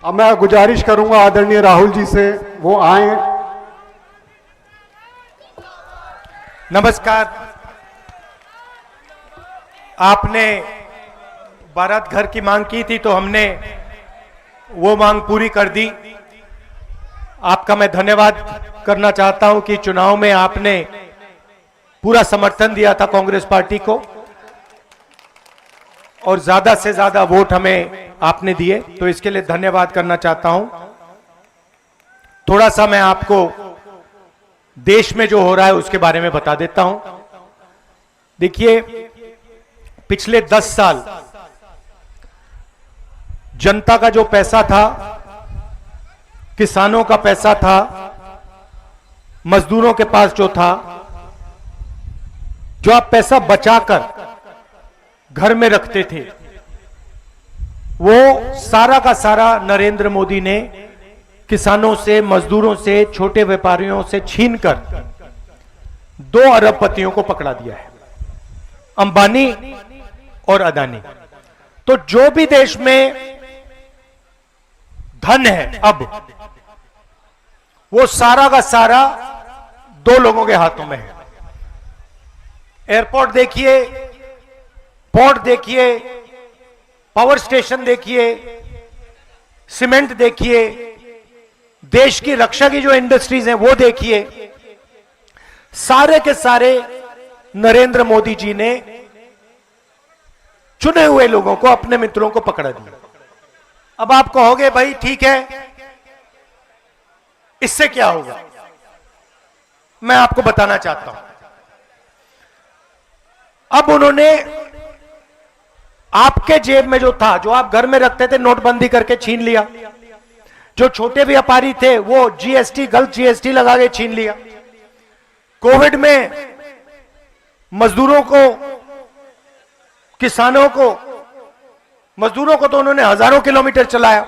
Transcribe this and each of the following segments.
अब मैं गुजारिश करूंगा आदरणीय राहुल जी से वो आए। नमस्कार। आपने बारात घर की मांग की थी तो हमने वो मांग पूरी कर दी। आपका मैं धन्यवाद करना चाहता हूं कि चुनाव में आपने पूरा समर्थन दिया था कांग्रेस पार्टी को और ज्यादा से ज्यादा वोट हमें आपने दिए, तो इसके लिए धन्यवाद करना चाहता हूं। थोड़ा सा मैं आपको देश में जो हो रहा है उसके बारे में बता देता हूं। देखिए, पिछले 10 साल जनता का जो पैसा था, किसानों का पैसा था, मजदूरों के पास जो था, जो आप पैसा बचाकर घर में रखते थे, वो सारा का सारा नरेंद्र मोदी ने किसानों से, मजदूरों से, छोटे व्यापारियों से छीनकर 2 अरबपतियों को पकड़ा दिया है, अंबानी और अदानी। तो जो भी देश में धन है अब, वो सारा का सारा 2 लोगों के हाथों में है। एयरपोर्ट देखिए, पोर्ट देखिए, पावर स्टेशन देखिए, सीमेंट देखिए, देश की रक्षा की जो इंडस्ट्रीज हैं वो देखिए, सारे के सारे नरेंद्र मोदी जी ने चुने हुए लोगों को, अपने मित्रों को पकड़ा दिया। अब आप कहोगे भाई ठीक है, इससे क्या होगा? मैं आपको बताना चाहता हूं। अब उन्होंने आपके जेब में जो था, जो आप घर में रखते थे, नोटबंदी करके छीन लिया। जो छोटे व्यापारी थे वो जीएसटी, गलत जीएसटी लगा के छीन लिया। कोविड में मजदूरों को, किसानों को, मजदूरों को तो उन्होंने हजारों किलोमीटर चलाया।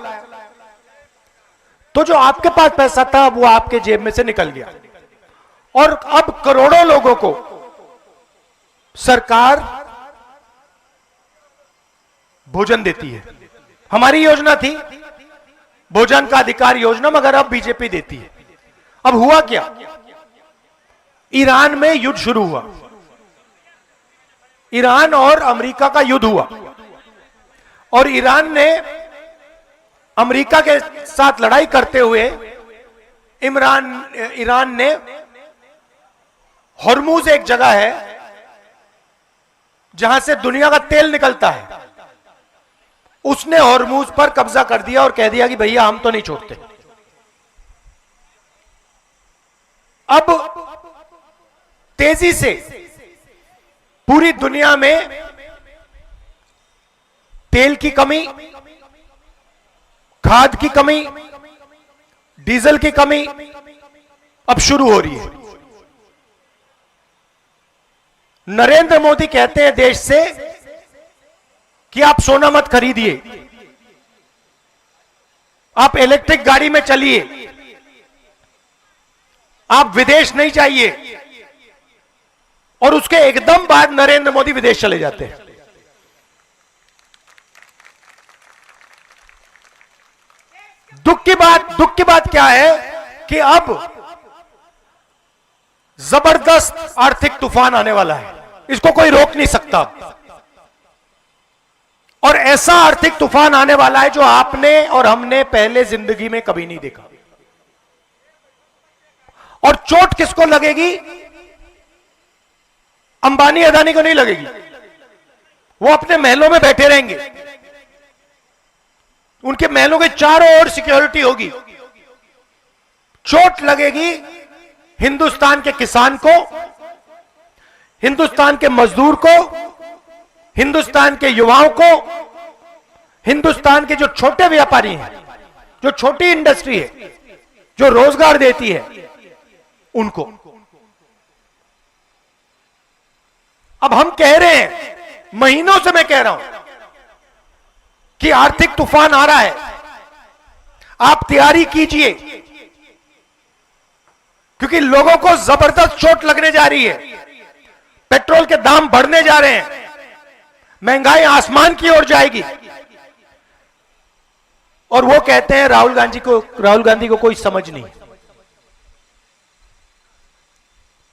तो जो आपके पास पैसा था वो आपके जेब में से निकल गया। और अब करोड़ों लोगों को सरकार भोजन देती है। हमारी योजना थी भोजन का अधिकार योजना, मगर अब बीजेपी देती है। अब हुआ क्या? ईरान में युद्ध शुरू हुआ। ईरान और अमेरिका का युद्ध हुआ और ईरान ने अमेरिका के साथ लड़ाई करते हुए ईरान ने हॉर्मूज, एक जगह है जहां से दुनिया का तेल निकलता है, उसने हॉर्मूज पर कब्जा कर दिया और कह दिया कि भैया हम तो नहीं छोड़ते। अब तेजी से पूरी दुनिया में तेल की कमी, खाद की कमी, डीजल की कमी अब शुरू हो रही है। नरेंद्र मोदी कहते हैं देश से कि आप सोना मत खरीदिए, आप इलेक्ट्रिक गाड़ी में चलिए, आप विदेश नहीं जाइए। और उसके एकदम बाद नरेंद्र मोदी विदेश चले जाते हैं। दुख की बात क्या है कि अब जबरदस्त आर्थिक तूफान आने वाला है, इसको कोई रोक नहीं सकता। और ऐसा आर्थिक तूफान आने वाला है जो आपने और हमने पहले जिंदगी में कभी नहीं देखा। और चोट किसको लगेगी? अंबानी अदानी को नहीं लगेगी, वो अपने महलों में बैठे रहेंगे, उनके महलों के चारों ओर सिक्योरिटी होगी। चोट लगेगी हिंदुस्तान के किसान को, हिंदुस्तान के मजदूर को, हिंदुस्तान के युवाओं को, हिंदुस्तान के जो छोटे व्यापारी हैं, जो छोटी इंडस्ट्री है, जो रोजगार देती है, उनको। अब हम कह रहे हैं, महीनों से मैं कह रहा हूं कि आर्थिक तूफान आ रहा है, आप तैयारी कीजिए, क्योंकि लोगों को जबरदस्त चोट लगने जा रही है। पेट्रोल के दाम बढ़ने जा रहे हैं, महंगाई आसमान की ओर जाएगी। और वो कहते हैं राहुल गांधी को कोई समझ नहीं।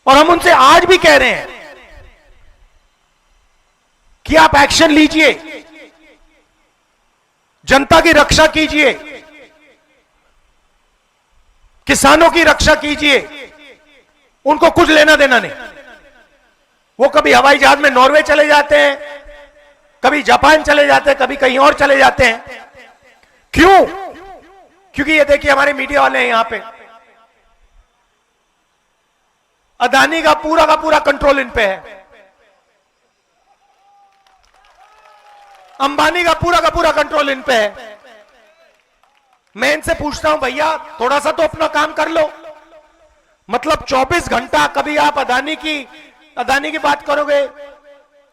और हम उनसे आज भी कह रहे हैं कि आप एक्शन लीजिए, जनता की रक्षा कीजिए, किसानों की रक्षा कीजिए। उनको कुछ लेना देना नहीं। वो कभी हवाई जहाज में नॉर्वे चले जाते हैं, कभी जापान चले जाते हैं, कभी कहीं और चले जाते हैं। क्यों? क्योंकि ये देखिए हमारे मीडिया वाले हैं यहां पे, अदानी का पूरा कंट्रोल इन पे है, अंबानी का पूरा कंट्रोल इन पे है। मैं इनसे पूछता हूं भैया थोड़ा सा तो अपना काम कर लो। मतलब 24 घंटा कभी आप अदानी की बात करोगे,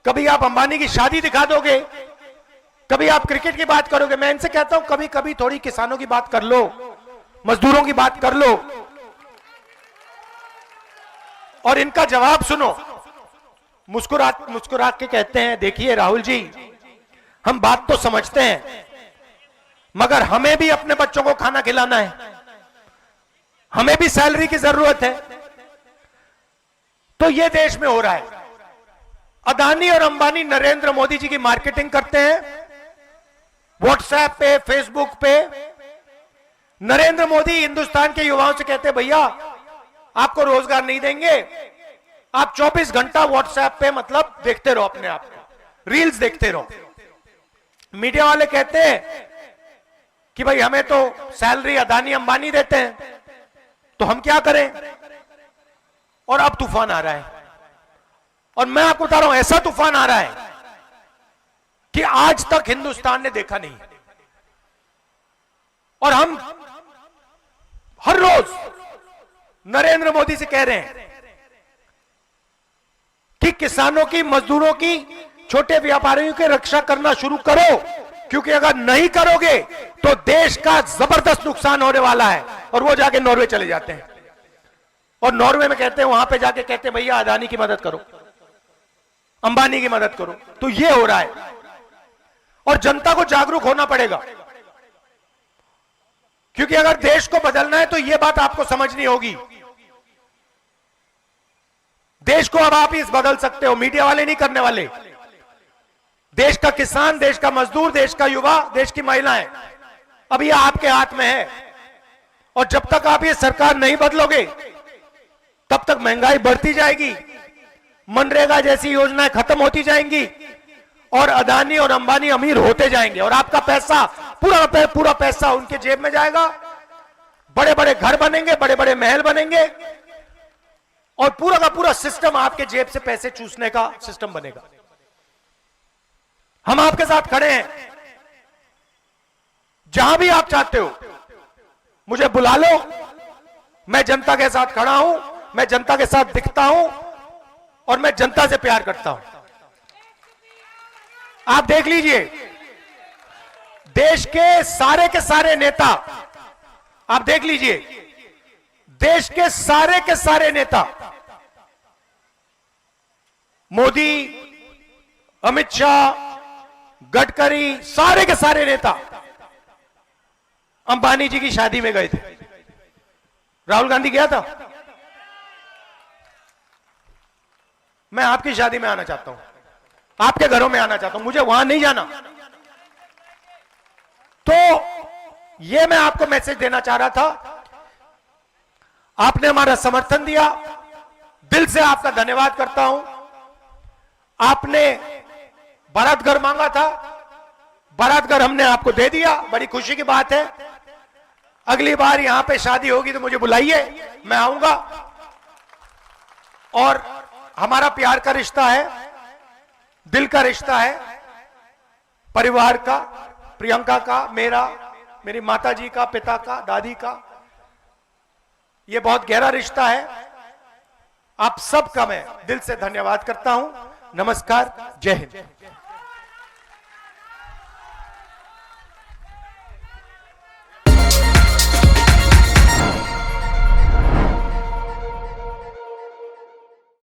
कभी आप अंबानी की शादी दिखा दोगे, कभी आप क्रिकेट की बात करोगे। मैं इनसे कहता हूं कभी कभी थोड़ी किसानों की बात कर लो, मजदूरों की बात कर लो। और इनका जवाब सुनो, मुस्कुरा के कहते हैं देखिए राहुल जी, हम बात तो समझते हैं मगर हमें भी अपने बच्चों को खाना खिलाना है, हमें भी सैलरी की जरूरत है। तो यह देश में हो रहा है। अदानी और अंबानी नरेंद्र मोदी जी की मार्केटिंग करते हैं व्हाट्सएप पे, फेसबुक पे। नरेंद्र मोदी हिंदुस्तान के युवाओं से कहते हैं भैया आपको रोजगार नहीं देंगे, आप 24 घंटा व्हाट्सएप पे मतलब देखते रहो, अपने आप को रील्स देखते रहो। मीडिया वाले कहते हैं कि भाई हमें तो सैलरी अदानी अंबानी देते हैं, तो हम क्या करें। और अब तूफान आ रहा है, और मैं आपको बता रहा हूं ऐसा तूफान आ रहा है कि आज तक हिंदुस्तान ने देखा नहीं। और हम हर रोज नरेंद्र मोदी से कह रहे हैं कि किसानों की, मजदूरों की, छोटे व्यापारियों की रक्षा करना शुरू करो, क्योंकि अगर नहीं करोगे तो देश का जबरदस्त नुकसान होने वाला है। और वो जाके नॉर्वे चले जाते हैं, और नॉर्वे में कहते हैं, वहां पे जाके कहते हैं भैया अदानी की मदद करो, अंबानी की मदद करो। तो ये हो रहा है, और जनता को जागरूक होना पड़ेगा, क्योंकि अगर देश को बदलना है तो यह बात आपको समझनी होगी। देश को अब आप ही बदल सकते हो, मीडिया वाले नहीं करने वाले। देश का किसान, देश का मजदूर, देश का युवा, देश की महिलाएं, अब यह आपके हाथ में है। और जब तक आप ये सरकार नहीं बदलोगे तब तक महंगाई बढ़ती जाएगी, मनरेगा जैसी योजनाएं खत्म होती जाएंगी, और अदानी और अंबानी अमीर होते जाएंगे, और आपका पैसा पूरा पैसा उनके जेब में जाएगा। बड़े बड़े घर बनेंगे, बड़े बड़े महल बनेंगे, और पूरा का पूरा सिस्टम आपके जेब से पैसे चूसने का सिस्टम बनेगा। हम आपके साथ खड़े हैं, जहां भी आप चाहते हो मुझे बुला लो, मैं जनता के साथ खड़ा हूं, मैं जनता के साथ दिखता हूं, और मैं जनता से प्यार करता हूं। आप देख लीजिए देश के सारे नेता, आप देख लीजिए देश के सारे नेता, मोदी, अमित शाह, गडकरी, सारे के सारे नेता अंबानी जी की शादी में गए थे। राहुल गांधी गया था। मैं आपकी शादी में आना चाहता हूं, आपके घरों में आना चाहता हूं, मुझे वहां नहीं जाना। तो यह मैं आपको मैसेज देना चाह रहा था। आपने हमारा समर्थन दिया, दिल से आपका धन्यवाद करता हूं। आपने बारात घर मांगा था, बारात घर हमने आपको दे दिया, बड़ी खुशी की बात है। अगली बार यहां पे शादी होगी तो मुझे बुलाइए, मैं आऊंगा। और हमारा प्यार का रिश्ता है, दिल का रिश्ता है, परिवार का, प्रियंका का, मेरा, मेरी माता जी का, पिता का, दादी का, यह बहुत गहरा रिश्ता है। आप सबका मैं दिल से धन्यवाद करता हूं। नमस्कार, जय हिंद।